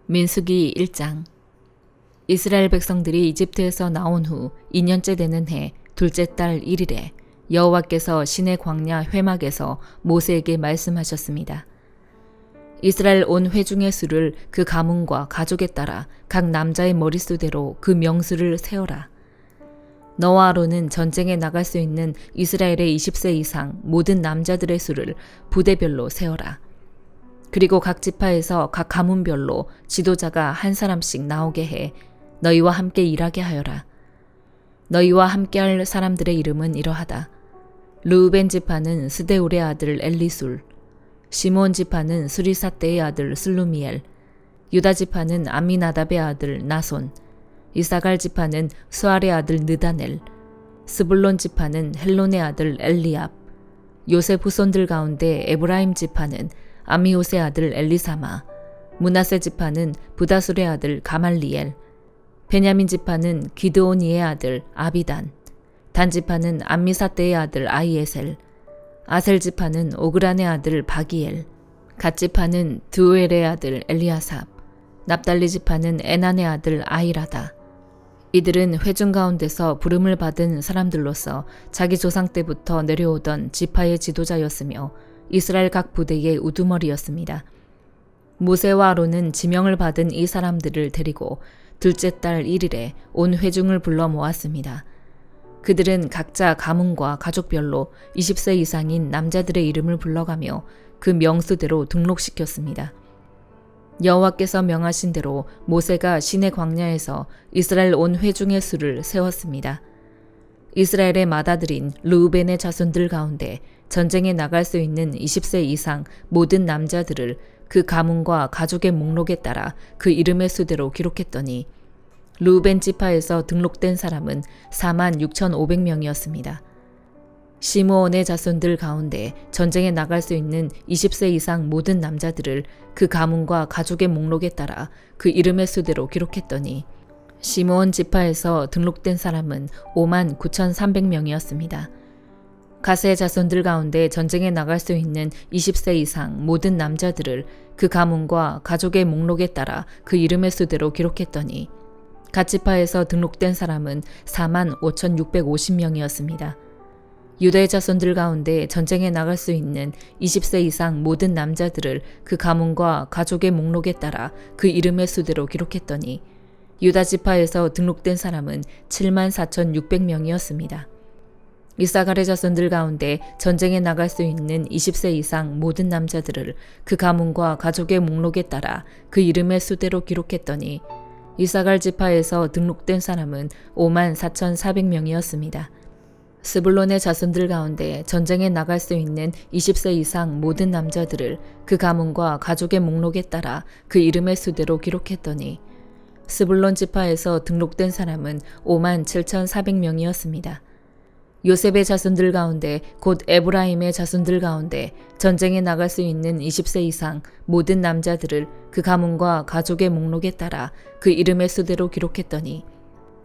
민수기 1장. 이스라엘 백성들이 이집트에서 나온 후 2년째 되는 해 둘째 달 1일에 여호와께서 시내 광야 회막에서 모세에게 말씀하셨습니다. 이스라엘 온 회중의 수를 그 가문과 가족에 따라 각 남자의 머릿수대로 그 명수를 세어라. 너와 아론은 전쟁에 나갈 수 있는 이스라엘의 20세 이상 모든 남자들의 수를 부대별로 세어라. 그리고 각 지파에서 각 가문별로 지도자가 한 사람씩 나오게 해 너희와 함께 일하게 하여라. 너희와 함께할 사람들의 이름은 이러하다. 르우벤 지파는 스데울의 아들 엘리술, 시므온 지파는 수리사떼의 아들 슬루미엘, 유다 지파는 암미나답의 아들 나손, 이사갈 지파는 수알의 아들 느다넬, 스불론 지파는 헬론의 아들 엘리압, 요셉 후손들 가운데 에브라임 지파는 아미옷의 아들 엘리사마, 므낫세 지파는 부다술의 아들 가말리엘, 베냐민 지파는 기드오니의 아들 아비단, 단 지파는 암미사떼의 아들 아이에셀, 아셀 지파는 오그란의 아들 바기엘, 갓 지파는 드우엘의 아들 엘리아삽, 납달리 지파는 에난의 아들 아이라다. 이들은 회중 가운데서 부름을 받은 사람들로서 자기 조상 때부터 내려오던 지파의 지도자였으며 이스라엘 각 부대의 우두머리였습니다. 모세와 아론은 지명을 받은 이 사람들을 데리고 둘째 달 1일에 온 회중을 불러 모았습니다. 그들은 각자 가문과 가족별로 20세 이상인 남자들의 이름을 불러가며 그 명수대로 등록시켰습니다. 여호와께서 명하신 대로 모세가 시내 광야에서 이스라엘 온 회중의 수를 세웠습니다. 이스라엘의 맏아들인 르우벤의 자손들 가운데 전쟁에 나갈 수 있는 20세 이상 모든 남자들을 그 가문과 가족의 목록에 따라 그 이름의 수대로 기록했더니 르우벤 지파에서 등록된 사람은 46,500명이었습니다. 시므온의 자손들 가운데 전쟁에 나갈 수 있는 20세 이상 모든 남자들을 그 가문과 가족의 목록에 따라 그 이름의 수대로 기록했더니 시므온 지파에서 등록된 사람은 59,300명이었습니다. 갓의 자손들 가운데 전쟁에 나갈 수 있는 20세 이상 모든 남자들을 그 가문과 가족의 목록에 따라 그 이름의 수대로 기록했더니 갓 지파에서 등록된 사람은 45,650명이었습니다. 유다의 자손들 가운데 전쟁에 나갈 수 있는 20세 이상 모든 남자들을 그 가문과 가족의 목록에 따라 그 이름의 수대로 기록했더니 유다 지파에서 등록된 사람은 74,600명이었습니다. 이사갈의 자손들 가운데 전쟁에 나갈 수 있는 20세 이상 모든 남자들을 그 가문과 가족의 목록에 따라 그 이름의 수대로 기록했더니 이사갈 지파에서 등록된 사람은 54,400명이었습니다. 스불론의 자손들 가운데 전쟁에 나갈 수 있는 20세 이상 모든 남자들을 그 가문과 가족의 목록에 따라 그 이름의 수대로 기록했더니 스불론 지파에서 등록된 사람은 57,400명이었습니다. 요셉의 자손들 가운데 곧 에브라임의 자손들 가운데 전쟁에 나갈 수 있는 20세 이상 모든 남자들을 그 가문과 가족의 목록에 따라 그 이름의 수대로 기록했더니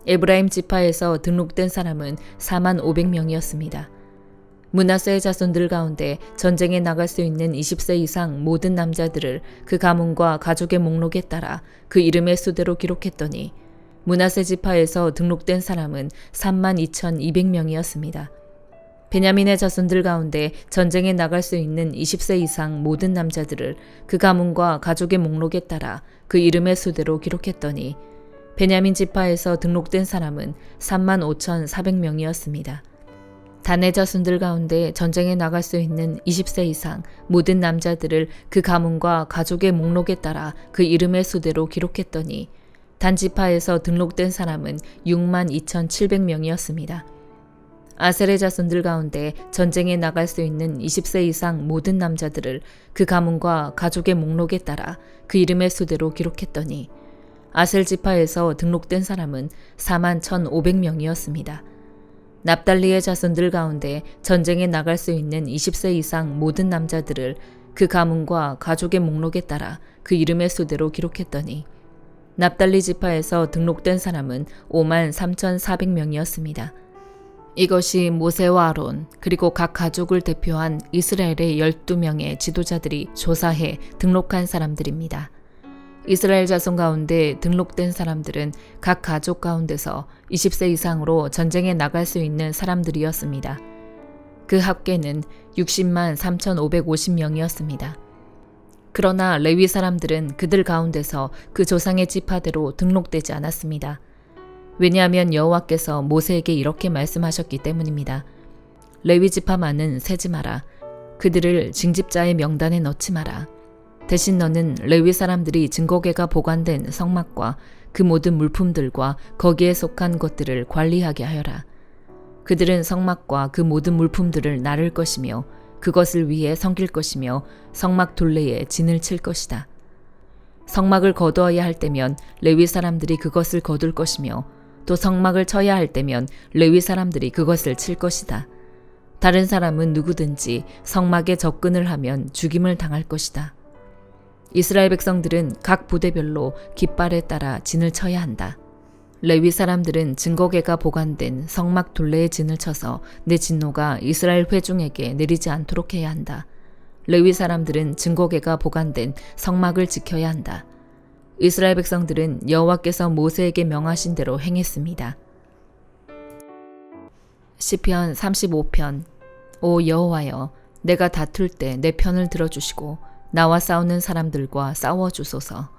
에브라임 지파에서 등록된 사람은 45,000명이었습니다. 므낫세의 자손들 가운데 전쟁에 나갈 수 있는 20세 이상 모든 남자들을 그 가문과 가족의 목록에 따라 그 이름의 수대로 기록했더니 므낫세 지파에서 등록된 사람은 32,200명이었습니다. 베냐민의 자손들 가운데 전쟁에 나갈 수 있는 20세 이상 모든 남자들을 그 가문과 가족의 목록에 따라 그 이름의 수대로 기록했더니 베냐민 지파에서 등록된 사람은 35,400명이었습니다. 단의 자손들 가운데 전쟁에 나갈 수 있는 20세 이상 모든 남자들을 그 가문과 가족의 목록에 따라 그 이름의 수대로 기록했더니 단 지파에서 등록된 사람은 62,700명이었습니다. 아셀의 자손들 가운데 전쟁에 나갈 수 있는 20세 이상 모든 남자들을 그 가문과 가족의 목록에 따라 그 이름의 수대로 기록했더니 아셀 지파에서 등록된 사람은 41,500명이었습니다. 납달리의 자손들 가운데 전쟁에 나갈 수 있는 20세 이상 모든 남자들을 그 가문과 가족의 목록에 따라 그 이름의 수대로 기록했더니 납달리 지파에서 등록된 사람은 53,400명이었습니다. 이것이 모세와 아론 그리고 각 가족을 대표한 이스라엘의 12명의 지도자들이 조사해 등록한 사람들입니다. 이스라엘 자손 가운데 등록된 사람들은 각 가족 가운데서 20세 이상으로 전쟁에 나갈 수 있는 사람들이었습니다. 그 합계는 60만 3,550명이었습니다. 그러나 레위 사람들은 그들 가운데서 그 조상의 지파대로 등록되지 않았습니다. 왜냐하면 여호와께서 모세에게 이렇게 말씀하셨기 때문입니다. 레위 지파만은 세지 마라. 그들을 징집자의 명단에 넣지 마라. 대신 너는 레위 사람들이 증거궤가 보관된 성막과 그 모든 물품들과 거기에 속한 것들을 관리하게 하여라. 그들은 성막과 그 모든 물품들을 나를 것이며 그것을 위해 섬길 것이며 성막 둘레에 진을 칠 것이다. 성막을 거두어야 할 때면 레위 사람들이 그것을 거둘 것이며 또 성막을 쳐야 할 때면 레위 사람들이 그것을 칠 것이다. 다른 사람은 누구든지 성막에 접근을 하면 죽임을 당할 것이다. 이스라엘 백성들은 각 부대별로 깃발에 따라 진을 쳐야 한다. 레위 사람들은 증거궤가 보관된 성막 둘레에 진을 쳐서 내 진노가 이스라엘 회중에게 내리지 않도록 해야 한다. 레위 사람들은 증거궤가 보관된 성막을 지켜야 한다. 이스라엘 백성들은 여호와께서 모세에게 명하신 대로 행했습니다. 시편 35편. 오 여호와여, 내가 다툴 때 내 편을 들어주시고 나와 싸우는 사람들과 싸워주소서.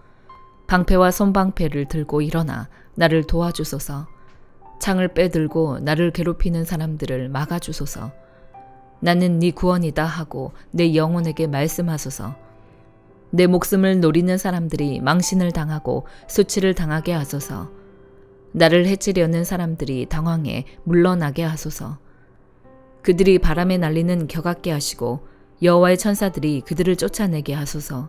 방패와 손방패를 들고 일어나 나를 도와주소서. 창을 빼들고 나를 괴롭히는 사람들을 막아주소서. 나는 네 구원이다 하고 내 영혼에게 말씀하소서. 내 목숨을 노리는 사람들이 망신을 당하고 수치를 당하게 하소서. 나를 해치려는 사람들이 당황해 물러나게 하소서. 그들이 바람에 날리는 겨 같게 하시고 여호와의 천사들이 그들을 쫓아내게 하소서.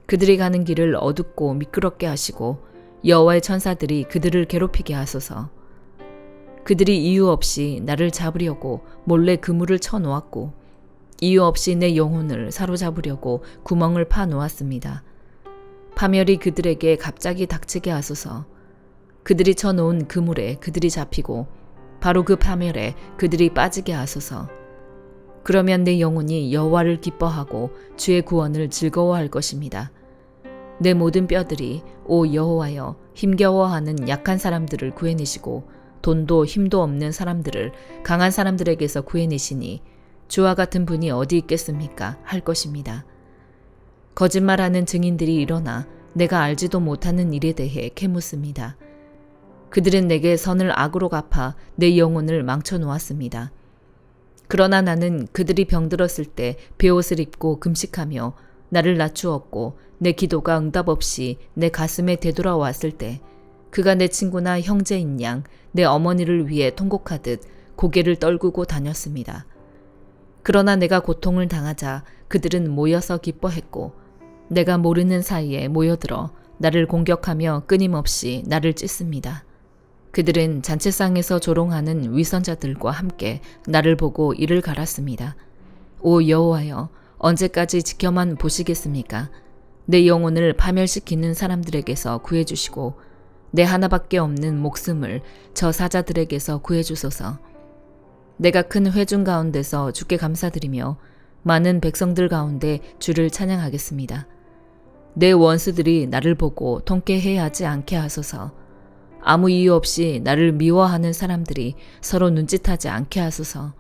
그들이 가는 길을 어둡고 미끄럽게 하시고 여호와의 천사들이 그들을 괴롭히게 하소서. 그들이 이유 없이 나를 잡으려고 몰래 그물을 쳐놓았고 이유 없이 내 영혼을 사로잡으려고 구멍을 파 놓았습니다. 파멸이 그들에게 갑자기 닥치게 하소서. 그들이 쳐놓은 그물에 그들이 잡히고 바로 그 파멸에 그들이 빠지게 하소서. 그러면 내 영혼이 여호와를 기뻐하고 주의 구원을 즐거워할 것입니다. 내 모든 뼈들이 오 여호와여 힘겨워하는 약한 사람들을 구해내시고 돈도 힘도 없는 사람들을 강한 사람들에게서 구해내시니 주와 같은 분이 어디 있겠습니까? 할 것입니다. 거짓말하는 증인들이 일어나 내가 알지도 못하는 일에 대해 캐묻습니다. 그들은 내게 선을 악으로 갚아 내 영혼을 망쳐놓았습니다. 그러나 나는 그들이 병들었을 때 베옷을 입고 금식하며 나를 낮추었고 내 기도가 응답 없이 내 가슴에 되돌아왔을 때 그가 내 친구나 형제인 양 내 어머니를 위해 통곡하듯 고개를 떨구고 다녔습니다. 그러나 내가 고통을 당하자 그들은 모여서 기뻐했고 내가 모르는 사이에 모여들어 나를 공격하며 끊임없이 나를 찢습니다. 그들은 잔치상에서 조롱하는 위선자들과 함께 나를 보고 이를 갈았습니다. 오 여호와여, 언제까지 지켜만 보시겠습니까? 내 영혼을 파멸시키는 사람들에게서 구해주시고 내 하나밖에 없는 목숨을 저 사자들에게서 구해주소서. 내가 큰 회중 가운데서 주께 감사드리며 많은 백성들 가운데 주를 찬양하겠습니다. 내 원수들이 나를 보고 통쾌해하지 않게 하소서. 아무 이유 없이 나를 미워하는 사람들이 서로 눈짓하지 않게 하소서.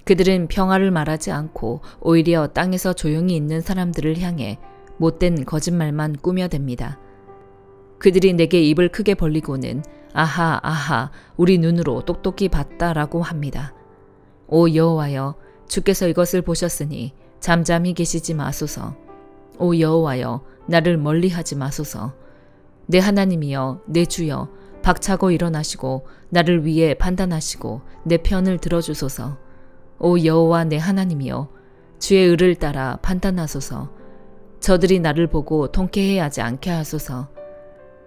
그들은 평화를 말하지 않고 오히려 땅에서 조용히 있는 사람들을 향해 못된 거짓말만 꾸며댑니다. 그들이 내게 입을 크게 벌리고는 아하 아하 우리 눈으로 똑똑히 봤다라고 합니다. 오 여호와여, 주께서 이것을 보셨으니 잠잠히 계시지 마소서. 오 여호와여, 나를 멀리하지 마소서. 내 하나님이여, 내 주여, 박차고 일어나시고 나를 위해 판단하시고 내 편을 들어주소서. 오 여호와 내 하나님이여, 주의 의를 따라 판단하소서. 저들이 나를 보고 통쾌해하지 않게 하소서.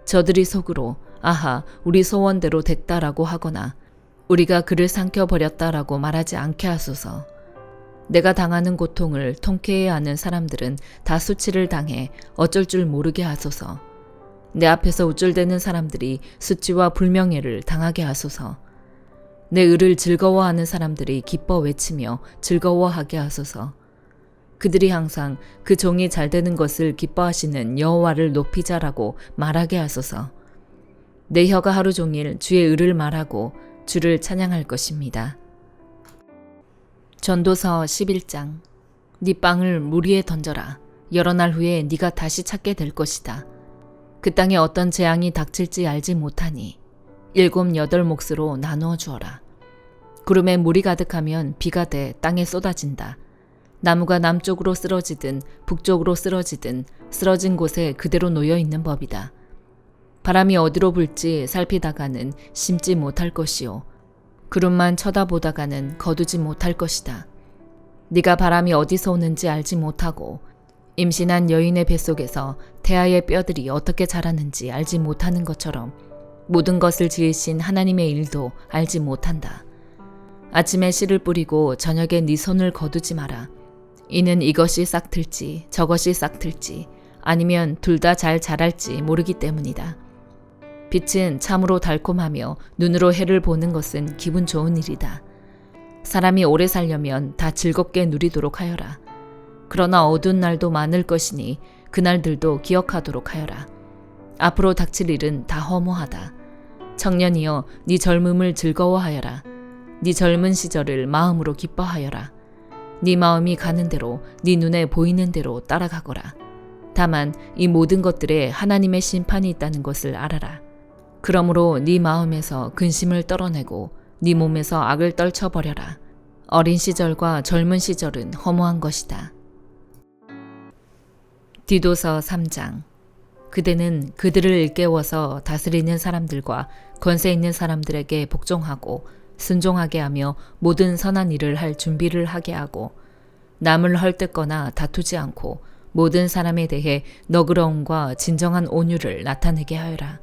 저들이 속으로 아하 우리 소원대로 됐다라고 하거나 우리가 그를 삼켜버렸다라고 말하지 않게 하소서. 내가 당하는 고통을 통쾌해하는 사람들은 다 수치를 당해 어쩔 줄 모르게 하소서. 내 앞에서 우쭐대는 사람들이 수치와 불명예를 당하게 하소서. 내 의를 즐거워하는 사람들이 기뻐 외치며 즐거워하게 하소서. 그들이 항상 그 종이 잘 되는 것을 기뻐하시는 여호와를 높이자라고 말하게 하소서. 내 혀가 하루 종일 주의 의를 말하고 주를 찬양할 것입니다. 전도서 11장. 네 빵을 물 위에 던져라. 여러 날 후에 네가 다시 찾게 될 것이다. 그 땅에 어떤 재앙이 닥칠지 알지 못하니 7, 8 몫으로 나누어 주어라. 구름에 물이 가득하면 비가 돼 땅에 쏟아진다. 나무가 남쪽으로 쓰러지든 북쪽으로 쓰러지든 쓰러진 곳에 그대로 놓여 있는 법이다. 바람이 어디로 불지 살피다가는 심지 못할 것이요 구름만 쳐다보다가는 거두지 못할 것이다. 네가 바람이 어디서 오는지 알지 못하고 임신한 여인의 뱃속에서 태아의 뼈들이 어떻게 자라는지 알지 못하는 것처럼 모든 것을 지으신 하나님의 일도 알지 못한다. 아침에 씨를 뿌리고 저녁에 네 손을 거두지 마라. 이는 이것이 싹틀지 저것이 싹틀지 아니면 둘 다 잘 자랄지 모르기 때문이다. 빛은 참으로 달콤하며 눈으로 해를 보는 것은 기분 좋은 일이다. 사람이 오래 살려면 다 즐겁게 누리도록 하여라. 그러나 어두운 날도 많을 것이니 그날들도 기억하도록 하여라. 앞으로 닥칠 일은 다 허무하다. 청년이여 네 젊음을 즐거워하여라. 네 젊은 시절을 마음으로 기뻐하여라. 네 마음이 가는 대로 네 눈에 보이는 대로 따라가거라. 다만 이 모든 것들에 하나님의 심판이 있다는 것을 알아라. 그러므로 네 마음에서 근심을 떨어내고 네 몸에서 악을 떨쳐버려라. 어린 시절과 젊은 시절은 허무한 것이다. 디도서 3장. 그대는 그들을 일깨워서 다스리는 사람들과 권세 있는 사람들에게 복종하고 순종하게 하며 모든 선한 일을 할 준비를 하게 하고 남을 헐뜯거나 다투지 않고 모든 사람에 대해 너그러움과 진정한 온유를 나타내게 하여라.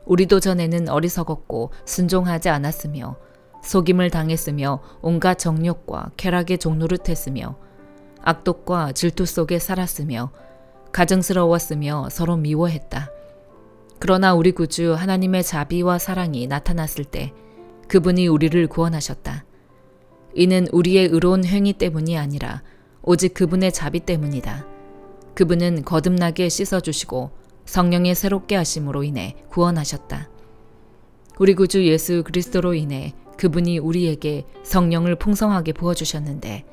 우리도 전에는 어리석었고 순종하지 않았으며 속임을 당했으며 온갖 정욕과 쾌락의 종노릇했으며 악독과 질투 속에 살았으며 가증스러웠으며 서로 미워했다. 그러나 우리 구주 하나님의 자비와 사랑이 나타났을 때 그분이 우리를 구원하셨다. 이는 우리의 의로운 행위 때문이 아니라 오직 그분의 자비 때문이다. 그분은 거듭나게 씻어주시고 성령의 새롭게 하심으로 인해 구원하셨다. 우리 구주 예수 그리스도로 인해 그분이 우리에게 성령을 풍성하게 부어주셨는데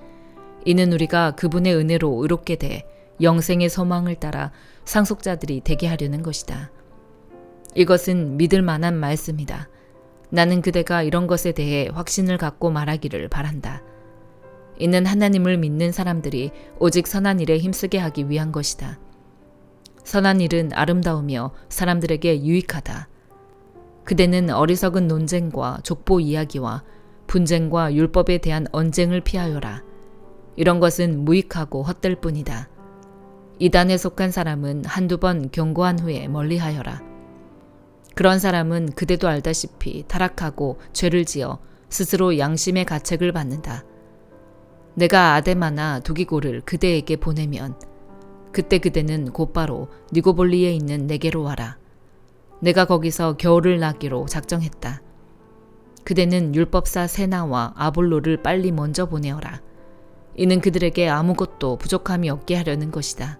이는 우리가 그분의 은혜로 의롭게 돼 영생의 소망을 따라 상속자들이 되게 하려는 것이다. 이것은 믿을 만한 말씀이다. 나는 그대가 이런 것에 대해 확신을 갖고 말하기를 바란다. 이는 하나님을 믿는 사람들이 오직 선한 일에 힘쓰게 하기 위한 것이다. 선한 일은 아름다우며 사람들에게 유익하다. 그대는 어리석은 논쟁과 족보 이야기와 분쟁과 율법에 대한 언쟁을 피하여라. 이런 것은 무익하고 헛될 뿐이다. 이단에 속한 사람은 한두 번 경고한 후에 멀리하여라. 그런 사람은 그대도 알다시피 타락하고 죄를 지어 스스로 양심의 가책을 받는다. 내가 아데마나 두기고를 그대에게 보내면 그때 그대는 곧바로 니고볼리에 있는 내게로 와라. 내가 거기서 겨울을 나기로 작정했다. 그대는 율법사 세나와 아볼로를 빨리 먼저 보내어라. 이는 그들에게 아무것도 부족함이 없게 하려는 것이다.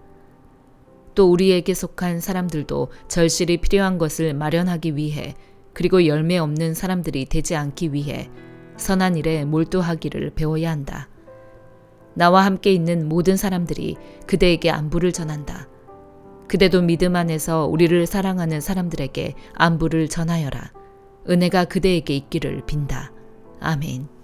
또 우리에게 속한 사람들도 절실히 필요한 것을 마련하기 위해 그리고 열매 없는 사람들이 되지 않기 위해 선한 일에 몰두하기를 배워야 한다. 나와 함께 있는 모든 사람들이 그대에게 안부를 전한다. 그대도 믿음 안에서 우리를 사랑하는 사람들에게 안부를 전하여라. 은혜가 그대에게 있기를 빈다. 아멘.